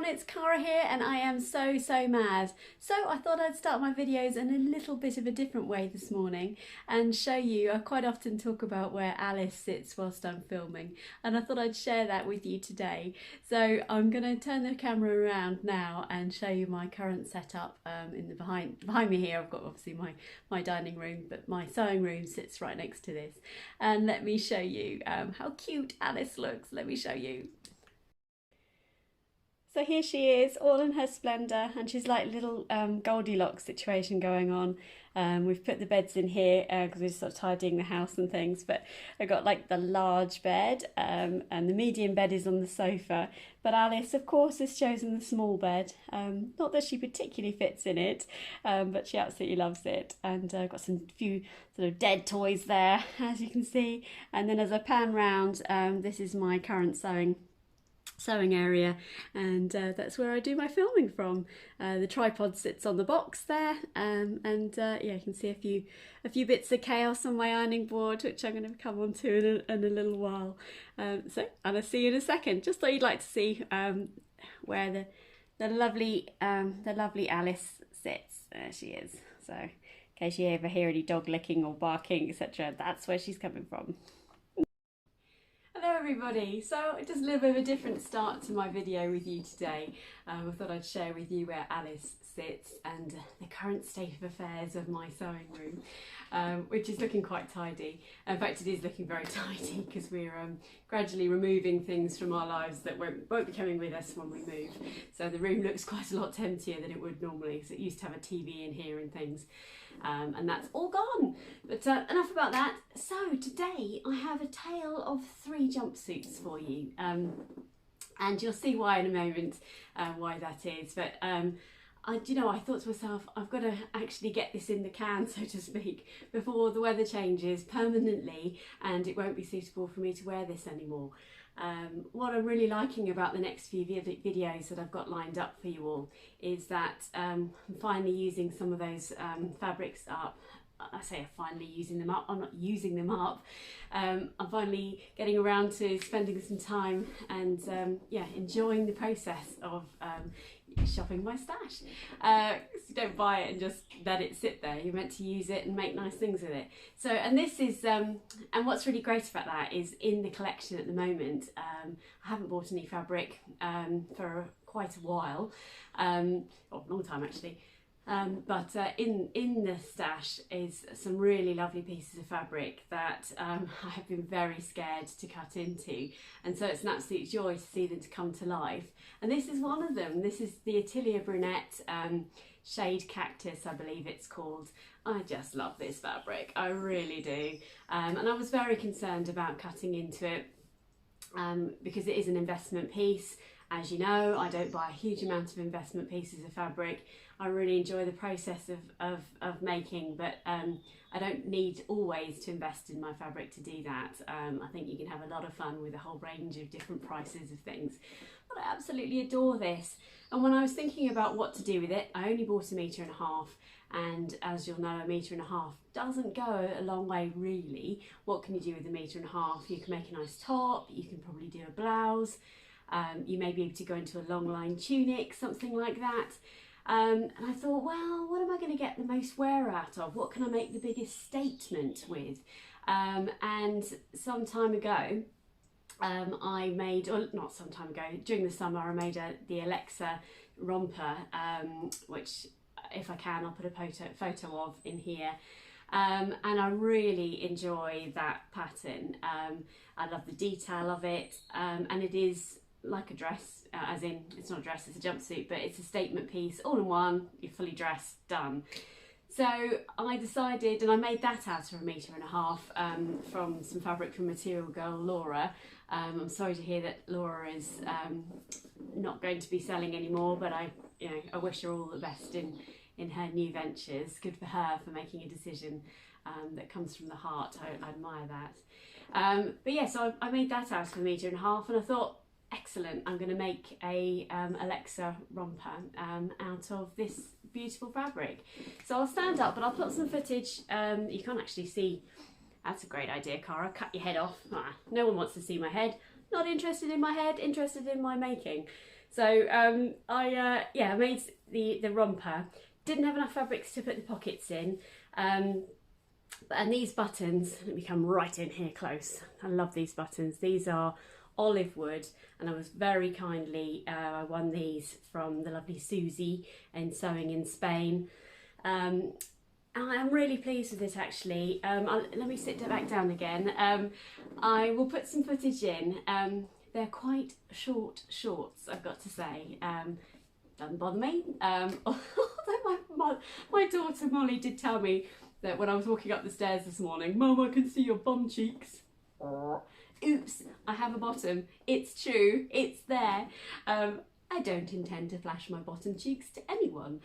it's Cara here and I am so mad. So I thought I'd start my videos in a little bit of a different way this morning and show you. I quite often talk about where Alice sits whilst I'm filming, and I thought I'd share that with you today. So I'm going to turn the camera around now and show you my current setup in the behind me here. I've got obviously my dining room, but my sewing room sits right next to this. And let me show you how cute Alice looks. Let me show you. So here she is, all in her splendour, and she's like a little Goldilocks situation going on. We've put the beds in here because we're sort of tidying the house and things, but I got like the large bed and the medium bed is on the sofa. But Alice, of course, has chosen the small bed. Not that she particularly fits in it, but she absolutely loves it. And I've got some few sort of dead toys there, as you can see. And then as I pan round, this is my current sewing area, and that's where I do my filming from. The tripod sits on the box there, and yeah, you can see a few bits of chaos on my ironing board, which I'm going to come on to in a little while. And I'll see you in a second. Just thought you'd like to see where the lovely Alice sits. There she is. So in case you ever hear any dog licking or barking, etc., that's where she's coming from. Hello everybody, so just a little bit of a different start to my video with you today. I thought I'd share with you where Alice sits and the current state of affairs of my sewing room, which is looking quite tidy. In fact, it is looking very tidy because we're gradually removing things from our lives that won't be coming with us when we move. So the room looks quite a lot emptier than it would normally, because it used to have a TV in here and things. And that's all gone. But enough about that. So today I have a tale of 3 jumpsuits for you, and you'll see why in a moment, why that is. But I thought to myself, I've got to actually get this in the can, so to speak, before the weather changes permanently and it won't be suitable for me to wear this anymore. What I'm really liking about the next few videos that I've got lined up for you all is that I'm finally using some of those fabrics up. I say I'm finally using them up, I'm not using them up. I'm finally getting around to spending some time and yeah, enjoying the process of shopping my stash. You don't buy it and just let it sit there. You're meant to use it and make nice things with it. So, and this is, and what's really great about that is in the collection at the moment, I haven't bought any fabric for quite a while, or a long time actually. But in the stash is some really lovely pieces of fabric that I have been very scared to cut into, and so it's an absolute joy to see them to come to life. And this is one of them. This is the Atelier Brunette shade Cactus, I believe it's called. I just love this fabric, I really do. And I was very concerned about cutting into it because it is an investment piece. As you know, I don't buy a huge amount of investment pieces of fabric. I really enjoy the process of making, but I don't need always to invest in my fabric to do that. I think you can have a lot of fun with a whole range of different prices of things. But I absolutely adore this. And when I was thinking about what to do with it, I only bought 1.5 meters, and as you'll know, 1.5 meters doesn't go a long way really. What can you do with 1.5 meters? You can make a nice top, you can probably do a blouse. You may be able to go into a long line tunic, something like that. And I thought, well, what am I going to get the most wear out of? What can I make the biggest statement with? And some time ago, I made, or not some time ago, during the summer, I made the Alexa romper, which if I can, I'll put a photo of in here. And I really enjoy that pattern. I love the detail of it, and it is like a dress, as in it's not a dress, it's a jumpsuit, but it's a statement piece, all in one, you're fully dressed, done. So I decided, and I made that out of 1.5 meters from some fabric from Material Girl Laura. I'm sorry to hear that Laura is not going to be selling anymore, but I wish her all the best in her new ventures. Good for her for making a decision that comes from the heart. I admire that. But yeah, so I made that out of 1.5 meters, and I thought, excellent, I'm going to make a Alexa romper out of this beautiful fabric. So I'll stand up, but I'll put some footage. You can't actually see. That's a great idea, Cara. Cut your head off. No one wants to see my head. Not interested in my head, interested in my making. So I made the romper. Didn't have enough fabrics to put the pockets in. And these buttons, let me come right in here close. I love these buttons. These are olive wood, and I was very kindly, I won these from the lovely Susie in Sewing in Spain. And I'm really pleased with this actually. Let me sit back down again. I will put some footage in. They're quite short shorts, I've got to say. Doesn't bother me. Although my daughter Molly did tell me that when I was walking up the stairs this morning, Mum, I can see your bum cheeks. Oops, I have a bottom. It's true, it's there. I don't intend to flash my bottom cheeks to anyone.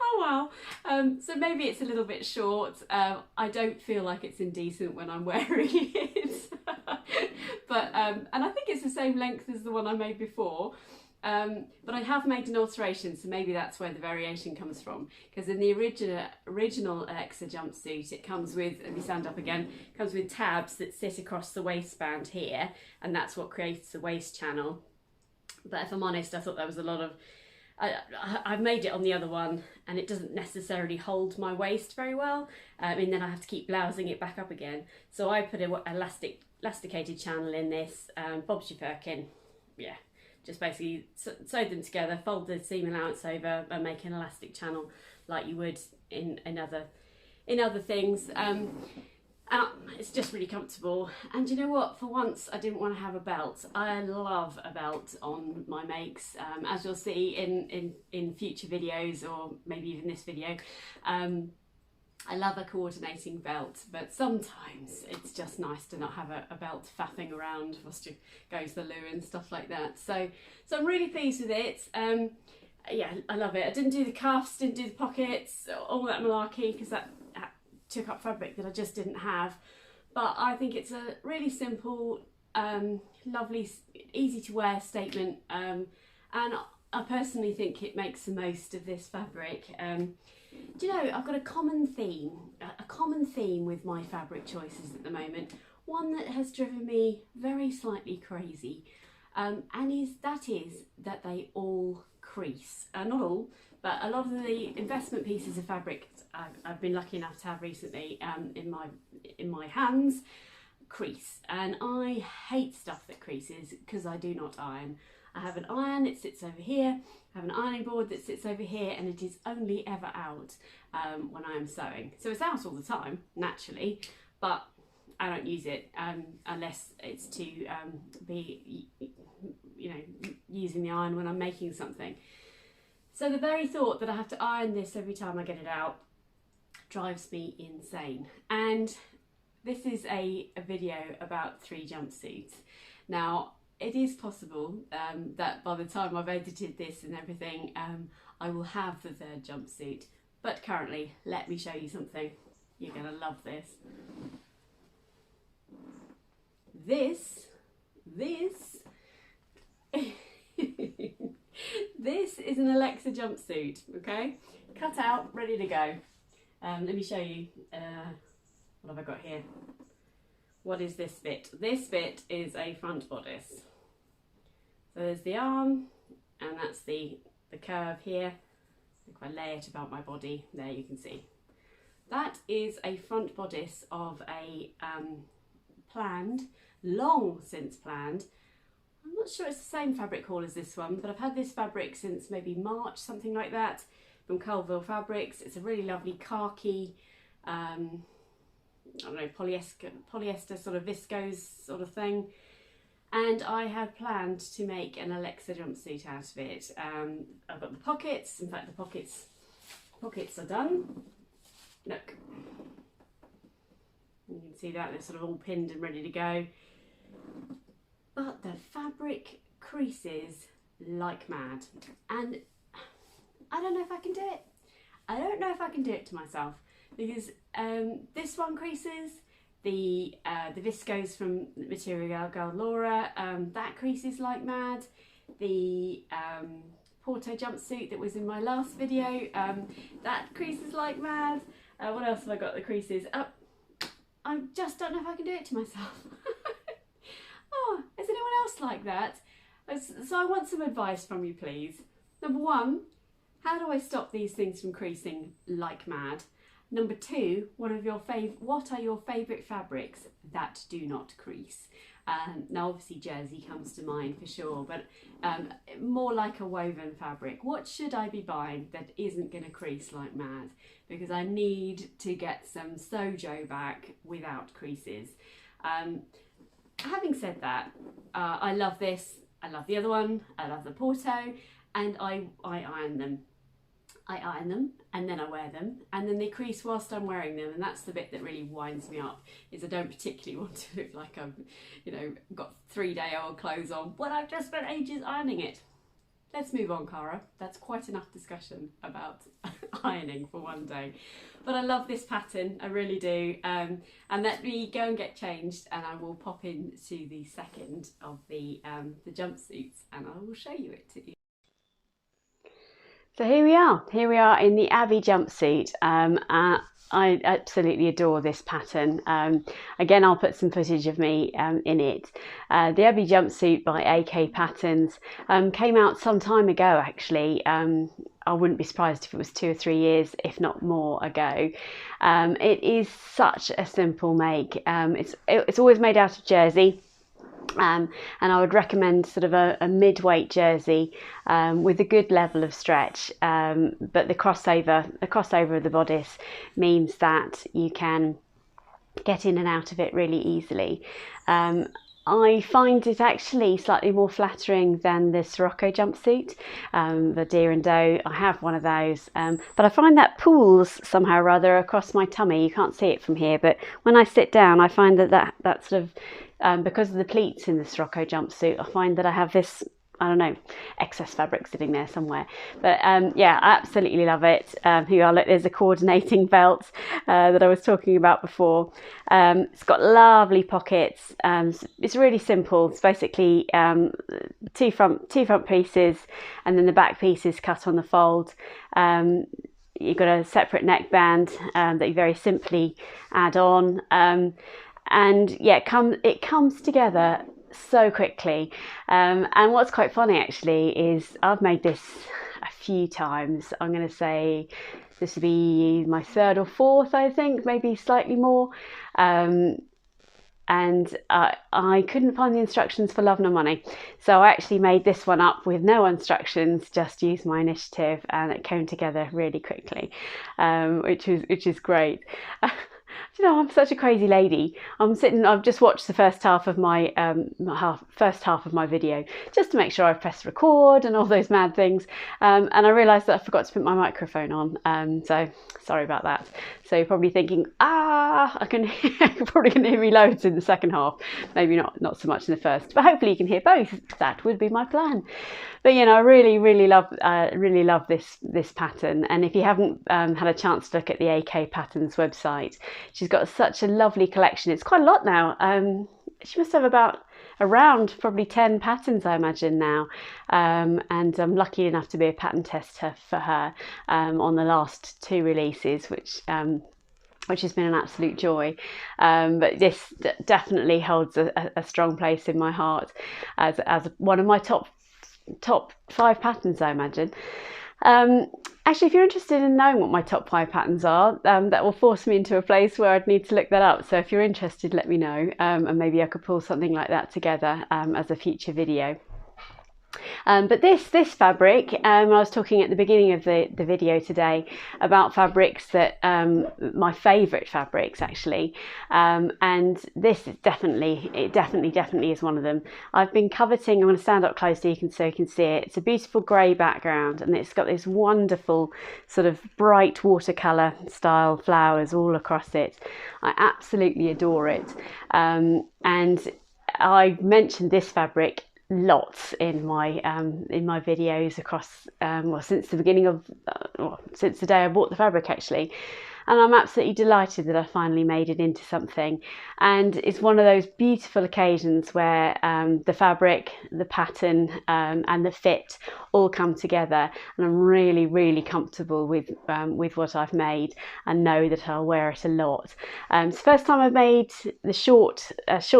Oh well, so maybe it's a little bit short. I don't feel like it's indecent when I'm wearing it. But and I think it's the same length as the one I made before. But I have made an alteration, so maybe that's where the variation comes from. Because in the original Alexa jumpsuit, it comes with, let me stand up again, comes with tabs that sit across the waistband here, and that's what creates the waist channel. But if I'm honest, I thought that was a lot of, I've made it on the other one, and it doesn't necessarily hold my waist very well, and then I have to keep blousing it back up again. So I put an elasticated channel in this, Bob's your firkin, yeah. Just basically sew them together, fold the seam allowance over, and make an elastic channel like you would in other things. It's just really comfortable. And you know what? For once, I didn't want to have a belt. I love a belt on my makes, as you'll see in future videos, or maybe even this video. I love a coordinating belt, but sometimes it's just nice to not have a belt faffing around whilst you go to the loo and stuff like that. So I'm really pleased with it. Yeah, I love it. I didn't do the cuffs, didn't do the pockets, all that malarkey, because that took up fabric that I just didn't have. But I think it's a really simple, lovely, easy to wear statement, and I personally think it makes the most of this fabric. Do you know, I've got a common theme with my fabric choices at the moment, one that has driven me very slightly crazy, and that is that they all crease. Not all, but a lot of the investment pieces of fabric I've been lucky enough to have recently in my hands crease, and I hate stuff that creases because I do not iron. I have an iron, it sits over here. I have an ironing board that sits over here, and it is only ever out when I am sewing. So it's out all the time, naturally, but I don't use it unless it's to be, you know, using the iron when I'm making something. So the very thought that I have to iron this every time I get it out drives me insane. And this is a video about 3 jumpsuits. Now, it is possible that by the time I've edited this and everything, I will have the 3rd jumpsuit. But currently, let me show you something. You're going to love this. This is an Alexa jumpsuit, okay? Cut out, ready to go. Let me show you, what have I got here? What is this bit? This bit is a front bodice. So there's the arm, and that's the curve here. If I lay it about my body, there you can see. That is a front bodice of a planned, long since planned. I'm not sure it's the same fabric haul as this one, but I've had this fabric since maybe March, something like that, from Colville Fabrics. It's a really lovely khaki, I don't know, polyester sort of viscose sort of thing. And I had planned to make an Alexa jumpsuit out of it. I've got the pockets. In fact, the pockets are done. Look, you can see that they're sort of all pinned and ready to go. But the fabric creases like mad, and I don't know if I can do it. I don't know if I can do it to myself, because this one creases. The viscose from Material Girl Laura, that creases like mad. The Porto jumpsuit that was in my last video, that creases like mad. What else have I got that creases? I just don't know if I can do it to myself. Oh, has anyone just like that. So I want some advice from you, please. Number one, how do I stop these things from creasing like mad? Number two, what are your favourite fabrics that do not crease? Now obviously jersey comes to mind for sure, but more like a woven fabric. What should I be buying that isn't going to crease like mad? Because I need to get some Sojo back without creases. Having said that, I love this, I love the other one, I love the Porto, and I iron them. I iron them and then I wear them, and then they crease whilst I'm wearing them, and that's the bit that really winds me up, is I don't particularly want to look like I've, you know, got 3-day-old clothes on when I've just spent ages ironing it. Let's move on, Cara. That's quite enough discussion about ironing for one day. But I love this pattern, I really do. And let me go and get changed, and I will pop into the second of the jumpsuits, and I will show you it to you. So here we are in the Abi jumpsuit. I absolutely adore this pattern. Again, I'll put some footage of me in it. The Abi jumpsuit by AK Patterns came out some time ago, actually. I wouldn't be surprised if it was 2 or 3 years, if not more, ago. It is such a simple make. It's always made out of jersey. And I would recommend sort of a mid-weight jersey with a good level of stretch, but the crossover of the bodice means that you can get in and out of it really easily. I find it actually slightly more flattering than the Sirocco jumpsuit, the deer and doe. I have one of those, but I find that pulls somehow or other across my tummy. You can't see it from here, but when I sit down, I find that sort of, because of the pleats in the Sirocco jumpsuit, I find that I have this, I don't know, excess fabric sitting there somewhere. But yeah, I absolutely love it. Look, there's a coordinating belt that I was talking about before. It's got lovely pockets. It's really simple. It's basically two front pieces, and then the back piece is cut on the fold. You've got a separate neckband that you very simply add on. And yeah, it comes together so quickly. And what's quite funny actually is I've made this a few times. I'm going to say this would be my 3rd or 4th, I think, maybe slightly more. And I couldn't find the instructions for love nor money, so I actually made this one up with no instructions, just used my initiative, and it came together really quickly, which is great. You know, I'm such a crazy lady. I've just watched the first half of my video just to make sure I've pressed record and all those mad things, and I realised that I forgot to put my microphone on, so sorry about that. So you're probably thinking, you're probably going to hear me loads in the second half, maybe not so much in the first, but hopefully you can hear both. That would be my plan. But you know, I really love this pattern, and if you haven't had a chance to look at the AK Patterns website, she's got such a lovely collection. It's quite a lot now. She must have around probably 10 patterns, I imagine, now, and I'm lucky enough to be a pattern tester for her on the last 2 releases, which has been an absolute joy. But this definitely holds a strong place in my heart as one of my top 5 patterns, I imagine. Actually, if you're interested in knowing what my top 5 patterns are, that will force me into a place where I'd need to look that up. So if you're interested, let me know, and maybe I could pull something like that together as a future video. But this fabric, I was talking at the beginning of the video today about fabrics that my favourite fabrics actually, and this is definitely is one of them. I've been coveting. I'm going to stand up close so you can see it. It's a beautiful grey background, and it's got this wonderful sort of bright watercolour style flowers all across it. I absolutely adore it, and I mentioned this fabric lots in my videos across since the beginning of since the day I bought the fabric actually, and I'm absolutely delighted that I finally made it into something. And it's one of those beautiful occasions where the fabric, the pattern, and the fit all come together, and I'm really, really comfortable with what I've made, and know that I'll wear it a lot. It's the first time I've made the short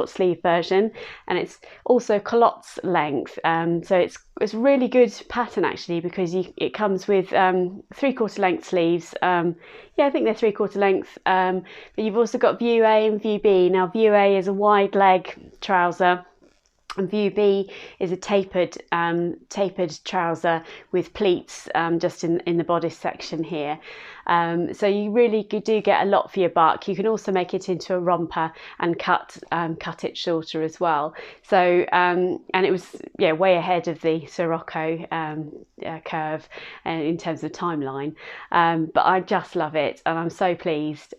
sleeve version, and it's also culottes length, so it's really good pattern actually, because it comes with 3/4 length sleeves. Yeah, I think they're 3/4 length, but you've also got view A and view B. Now view A is a wide leg trouser, and view B is a tapered trouser with pleats just in the bodice section here. So you really do get a lot for your buck. You can also make it into a romper and cut it shorter as well. So and it was way ahead of the Sirocco curve in terms of timeline. But I just love it, and I'm so pleased.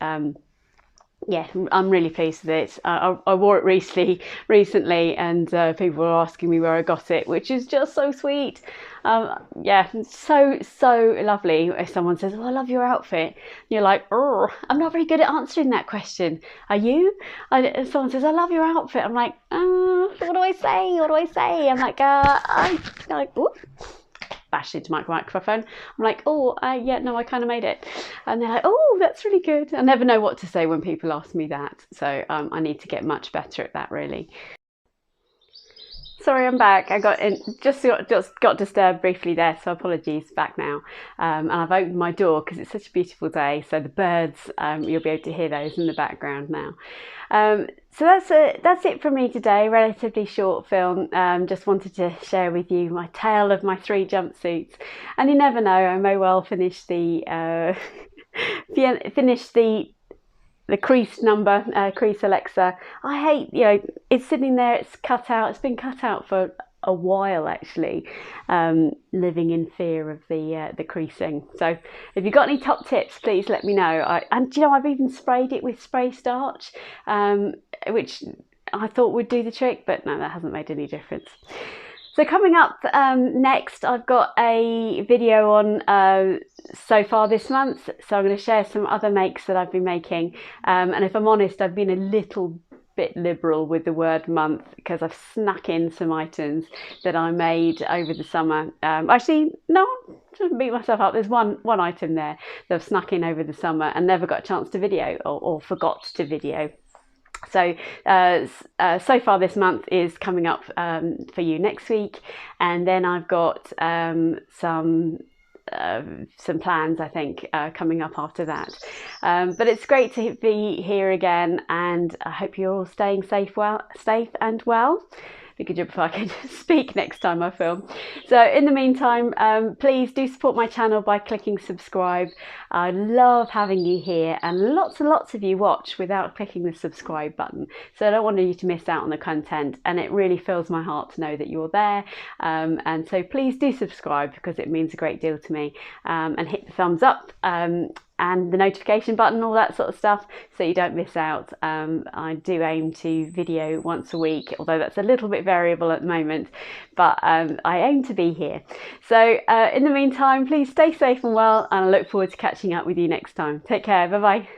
Yeah, I'm really pleased with it. I wore it recently, and people were asking me where I got it, which is just so sweet. Yeah, so lovely. If someone says, "Oh, I love your outfit," and you're like, "Oh, I'm not very good at answering that question. Are you?" If someone says, "I love your outfit," I'm like, "What do I say? What do I say?" I'm like, I'm like, "Ooh." Bash into my microphone. I'm like, "Oh, yeah, no, I kind of made it." And they're like, "Oh, that's really good." I never know what to say when people ask me that. So I need to get much better at that, really. Sorry, I'm back. I just got disturbed briefly there, so apologies. Back now, and I've opened my door because it's such a beautiful day. So the birds, you'll be able to hear those in the background now. So that's it from me today. Relatively short film. Just wanted to share with you my tale of my 3 jumpsuits, and you never know, I may well finish the crease number, crease Alexa. I hate, it's sitting there, it's cut out, it's been cut out for a while actually, living in fear of the creasing. So if you've got any top tips, please let me know. And I've even sprayed it with spray starch, which I thought would do the trick, but no, that hasn't made any difference. So coming up next, I've got a video on so far this month. So I'm going to share some other makes that I've been making. And if I'm honest, I've been a little bit liberal with the word month, because I've snuck in some items that I made over the summer. Actually, no, I shouldn't beat myself up. There's one item there that I've snuck in over the summer and never got a chance to video, or forgot to video. So so far this month is coming up for you next week, and then I've got some plans, I think, coming up after that. But it's great to be here again, and I hope you're all staying safe and well. Be good job if I could speak next time I film. So in the meantime, please do support my channel by clicking subscribe. I love having you here, and lots of you watch without clicking the subscribe button. So I don't want you to miss out on the content, and it really fills my heart to know that you're there. And so please do subscribe, because it means a great deal to me. And hit the thumbs up. And the notification button, all that sort of stuff, so you don't miss out. I do aim to video once a week, although that's a little bit variable at the moment, but I aim to be here. So in the meantime, please stay safe and well, and I look forward to catching up with you next time. Take care. Bye bye.